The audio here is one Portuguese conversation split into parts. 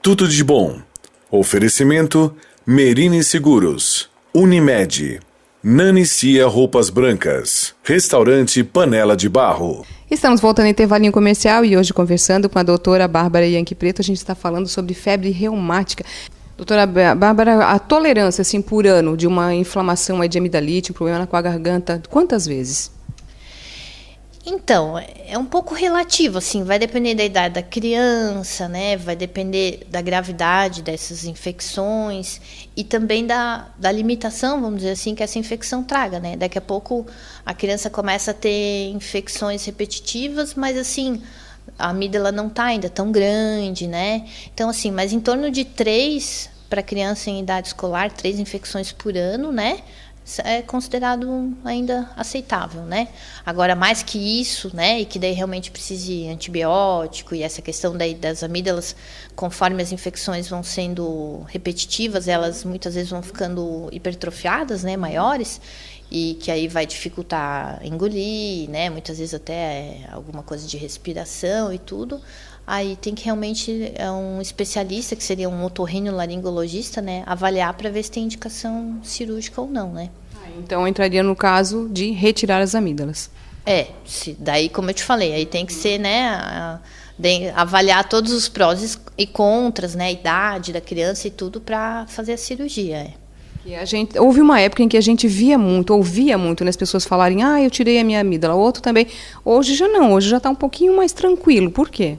Tudo de bom. Oferecimento Merini Seguros, Unimed, Nanicia Roupas Brancas, Restaurante Panela de Barro. Estamos voltando em intervalinho comercial e hoje conversando com a doutora Bárbara Yankee Preto, a gente está falando sobre febre reumática. Doutora Bárbara, a tolerância assim, por ano de uma inflamação de amidalite, um problema com a garganta, quantas vezes? Então, é um pouco relativo, assim, vai depender da idade da criança, né? Vai depender da gravidade dessas infecções e também da limitação, vamos dizer assim, que essa infecção traga, né? Daqui a pouco a criança começa a ter infecções repetitivas, mas assim, a amígdala não está ainda tão grande, né? Então, assim, mas em torno de 3 para criança em idade escolar, 3 infecções por ano, né? É considerado ainda aceitável, né? Agora, mais que isso, né? E que daí realmente precise antibiótico e essa questão daí das amígdalas, conforme as infecções vão sendo repetitivas, elas muitas vezes vão ficando hipertrofiadas, né? Maiores, e que aí vai dificultar engolir, né? Muitas vezes até alguma coisa de respiração e tudo. Aí tem que realmente um especialista, que seria um otorrinolaringologista, né, avaliar para ver se tem indicação cirúrgica ou não, né? Então entraria no caso de retirar as amígdalas. Daí, como eu te falei, aí tem que ser, né, avaliar todos os prós e contras, né, a idade da criança e tudo para fazer a cirurgia. Houve uma época em que a gente ouvia muito, né, as pessoas falarem, eu tirei a minha amígdala, o outro também. Hoje já não, hoje já está um pouquinho mais tranquilo. Por quê?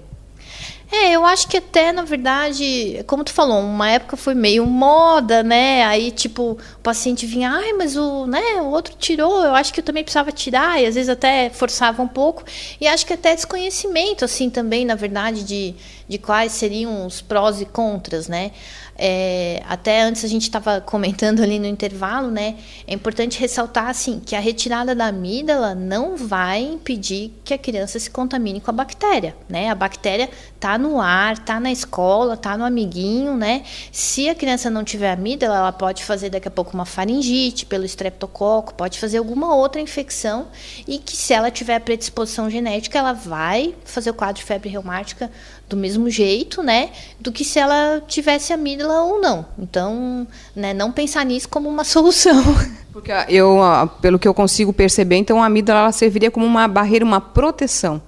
Eu acho que até, na verdade, como tu falou, uma época foi meio moda, né? Aí, tipo, o paciente vinha, mas o outro tirou, eu acho que eu também precisava tirar, e às vezes até forçava um pouco. E acho que até desconhecimento, assim, também, na verdade, de quais seriam os prós e contras, né? Até antes a gente estava comentando ali no intervalo, né? É importante ressaltar, assim, que a retirada da amígdala não vai impedir que a criança se contamine com a bactéria, né? A bactéria tá no ar, tá na escola, tá no amiguinho, né? Se a criança não tiver amígdala, ela pode fazer daqui a pouco uma faringite pelo estreptococo, pode fazer alguma outra infecção e que se ela tiver predisposição genética, ela vai fazer o quadro de febre reumática do mesmo jeito, né? Do que se ela tivesse amígdala ou não. Então, né, não pensar nisso como uma solução. Porque pelo que eu consigo perceber, então a amígdala ela serviria como uma barreira, uma proteção.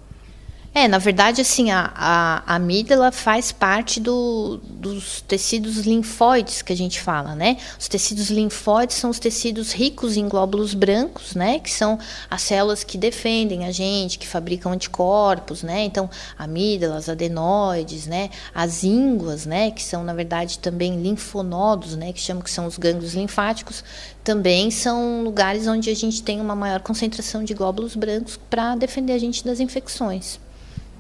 Na verdade, assim, a amígdala faz parte dos tecidos linfóides que a gente fala, né? Os tecidos linfóides são os tecidos ricos em glóbulos brancos, né? Que são as células que defendem a gente, que fabricam anticorpos, né? Então, amígdalas, adenoides, né? As ínguas, né? Que são, na verdade, também linfonodos, né? Que chamam que são os gânglios linfáticos, também são lugares onde a gente tem uma maior concentração de glóbulos brancos para defender a gente das infecções.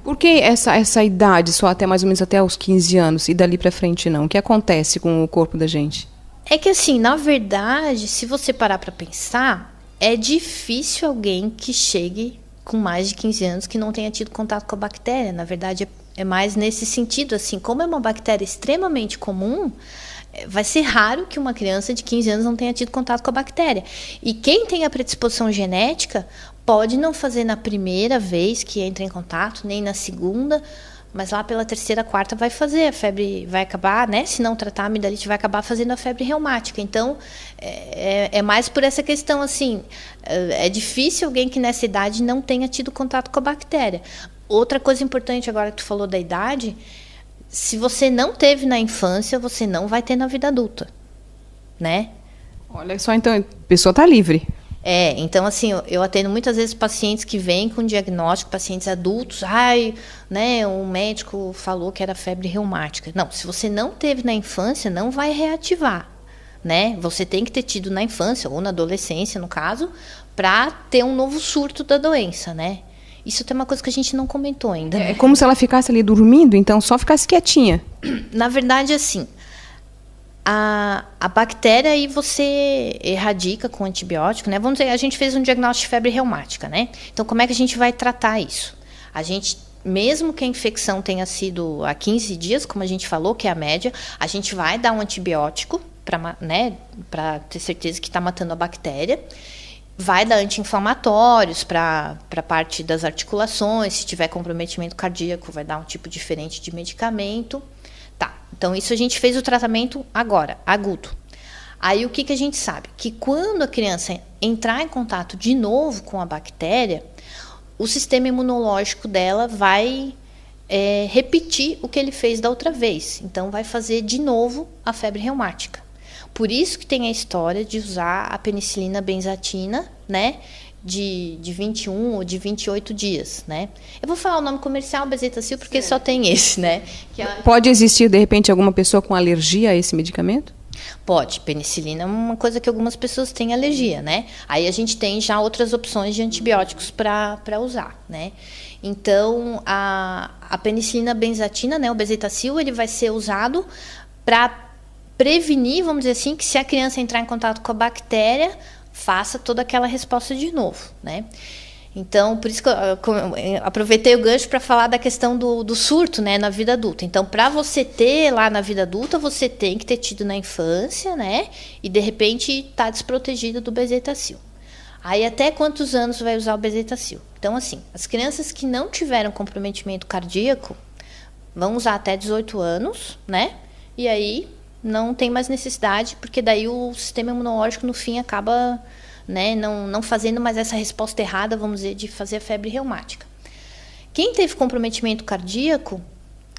Por que essa idade, só até mais ou menos até os 15 anos, e dali para frente não? O que acontece com o corpo da gente? É que assim, na verdade, se você parar para pensar, é difícil alguém que chegue com mais de 15 anos que não tenha tido contato com a bactéria. Na verdade, é mais nesse sentido, assim, como é uma bactéria extremamente comum, vai ser raro que uma criança de 15 anos não tenha tido contato com a bactéria. E quem tem a predisposição genética pode não fazer na primeira vez que entra em contato, nem na segunda, mas lá pela terceira, quarta vai fazer. A febre vai acabar, né? Se não tratar a amidalite, vai acabar fazendo a febre reumática. Então, é mais por essa questão, assim, é difícil alguém que nessa idade não tenha tido contato com a bactéria. Outra coisa importante, agora que tu falou da idade, se você não teve na infância, você não vai ter na vida adulta, né? Olha só, então, a pessoa está livre. Então assim, eu atendo muitas vezes pacientes que vêm com diagnóstico, pacientes adultos, né, o médico falou que era febre reumática. Não, se você não teve na infância, não vai reativar, né? Você tem que ter tido na infância, ou na adolescência, no caso, para ter um novo surto da doença, né? Isso tem uma coisa que a gente não comentou ainda. É como se ela ficasse ali dormindo, então só ficasse quietinha. Na verdade, assim, a bactéria aí você erradica com antibiótico, né? Vamos dizer, a gente fez um diagnóstico de febre reumática, né? Então, como é que a gente vai tratar isso? A gente, mesmo que a infecção tenha sido há 15 dias, como a gente falou, que é a média, a gente vai dar um antibiótico para ter certeza que está matando a bactéria. Vai dar anti-inflamatórios para a parte das articulações. Se tiver comprometimento cardíaco, vai dar um tipo diferente de medicamento. Tá, então isso a gente fez o tratamento agora, agudo. Aí o que a gente sabe? Que quando a criança entrar em contato de novo com a bactéria, o sistema imunológico dela vai repetir o que ele fez da outra vez. Então, vai fazer de novo a febre reumática. Por isso que tem a história de usar a penicilina benzatina, né? De 21 ou de 28 dias, né? Eu vou falar o nome comercial, Bezetacil, porque só tem esse, né? Pode existir, de repente, alguma pessoa com alergia a esse medicamento? Pode. Penicilina é uma coisa que algumas pessoas têm alergia, né? Aí a gente tem já outras opções de antibióticos para usar, né? Então, a penicilina benzatina, né, o Bezetacil, ele vai ser usado para prevenir, vamos dizer assim, que se a criança entrar em contato com a bactéria, faça toda aquela resposta de novo, né? Então, por isso que eu aproveitei o gancho para falar da questão do surto, né, na vida adulta. Então, para você ter lá na vida adulta, você tem que ter tido na infância, né, e de repente tá desprotegida do Bezetacil. Aí, até quantos anos vai usar o Bezetacil? Então, assim, as crianças que não tiveram comprometimento cardíaco vão usar até 18 anos, né, e aí não tem mais necessidade, porque daí o sistema imunológico, no fim, acaba, né, não fazendo mais essa resposta errada, vamos dizer, de fazer a febre reumática. Quem teve comprometimento cardíaco,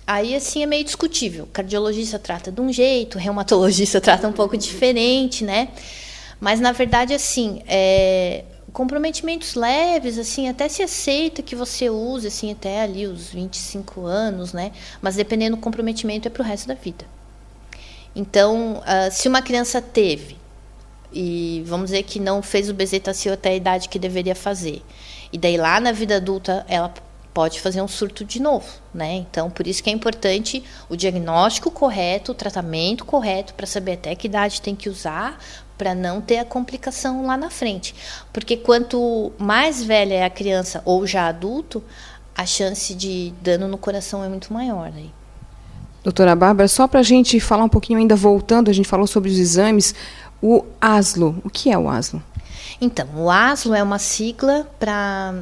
aí assim é meio discutível. O cardiologista trata de um jeito, o reumatologista trata um pouco diferente, né? Mas na verdade, assim, comprometimentos leves, assim, até se aceita que você use, assim, até ali os 25 anos, né? Mas dependendo do comprometimento, é para o resto da vida. Então, se uma criança teve, e vamos dizer que não fez o Bezetacil até a idade que deveria fazer, e daí lá na vida adulta ela pode fazer um surto de novo, né? Então, por isso que é importante o diagnóstico correto, o tratamento correto, para saber até que idade tem que usar, para não ter a complicação lá na frente. Porque quanto mais velha é a criança ou já adulto, a chance de dano no coração é muito maior, né? Doutora Bárbara, só para a gente falar um pouquinho ainda voltando, a gente falou sobre os exames, o ASLO. O que é o ASLO? Então, o ASLO é uma sigla para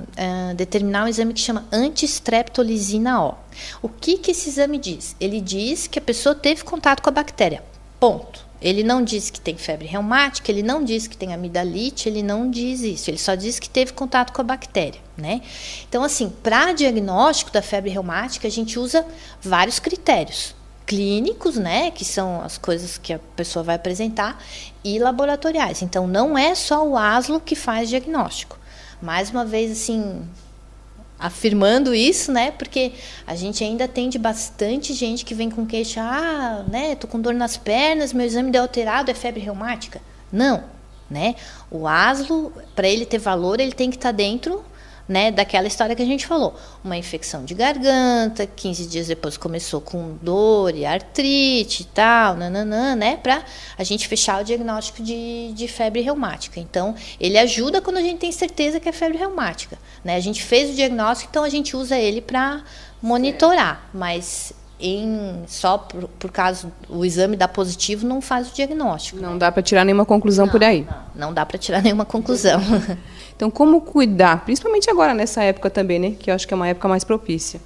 determinar um exame que chama antistreptolisina O. O que esse exame diz? Ele diz que a pessoa teve contato com a bactéria, ponto. Ele não diz que tem febre reumática, ele não diz que tem amidalite, ele não diz isso, ele só diz que teve contato com a bactéria, né? Então, assim, para diagnóstico da febre reumática, a gente usa vários critérios clínicos, né, que são as coisas que a pessoa vai apresentar, e laboratoriais. Então, não é só o ASLO que faz diagnóstico. Mais uma vez, assim, afirmando isso, né, porque a gente ainda atende bastante gente que vem com queixa, né, tô com dor nas pernas, meu exame deu alterado, é febre reumática. Não, né, o ASLO, para ele ter valor, ele tem que estar dentro, né, daquela história que a gente falou, uma infecção de garganta, 15 dias depois começou com dor e artrite e tal, nananã, né, para a gente fechar o diagnóstico de febre reumática. Então, ele ajuda quando a gente tem certeza que é febre reumática, né, a gente fez o diagnóstico, então a gente usa ele para monitorar, mas só por caso o exame dá positivo, não faz o diagnóstico. Não dá para tirar nenhuma conclusão por aí. Não dá para tirar nenhuma conclusão. Então, como cuidar? Principalmente agora, nessa época também, né? Que eu acho que é uma época mais propícia.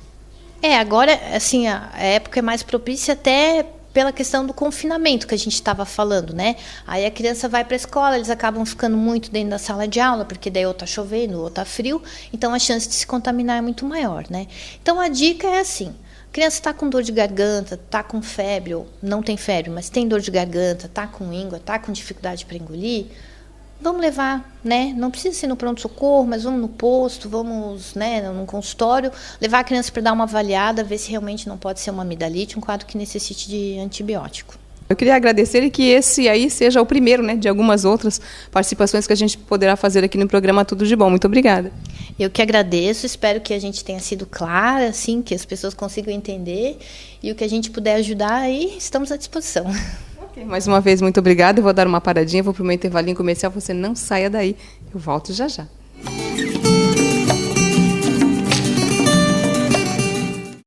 Agora, assim, a época é mais propícia até pela questão do confinamento que a gente estava falando, né? Aí a criança vai para a escola, eles acabam ficando muito dentro da sala de aula, porque daí ou tá chovendo ou tá frio, então a chance de se contaminar é muito maior, né? Então, a dica é assim, a criança está com dor de garganta, está com febre, ou não tem febre, mas tem dor de garganta, está com íngua, está com dificuldade para engolir, vamos levar, né? Não precisa ser no pronto-socorro, mas vamos no posto, vamos, né, num consultório, levar a criança para dar uma avaliada, ver se realmente não pode ser uma amidalite, um quadro que necessite de antibiótico. Eu queria agradecer e que esse aí seja o primeiro, né, de algumas outras participações que a gente poderá fazer aqui no programa Tudo de Bom. Muito obrigada. Eu que agradeço, espero que a gente tenha sido clara, assim, que as pessoas consigam entender, e o que a gente puder ajudar, aí estamos à disposição. Mais uma vez, muito obrigada. Eu vou dar uma paradinha, vou para o meu intervalinho comercial. Você não saia daí. Eu volto já já.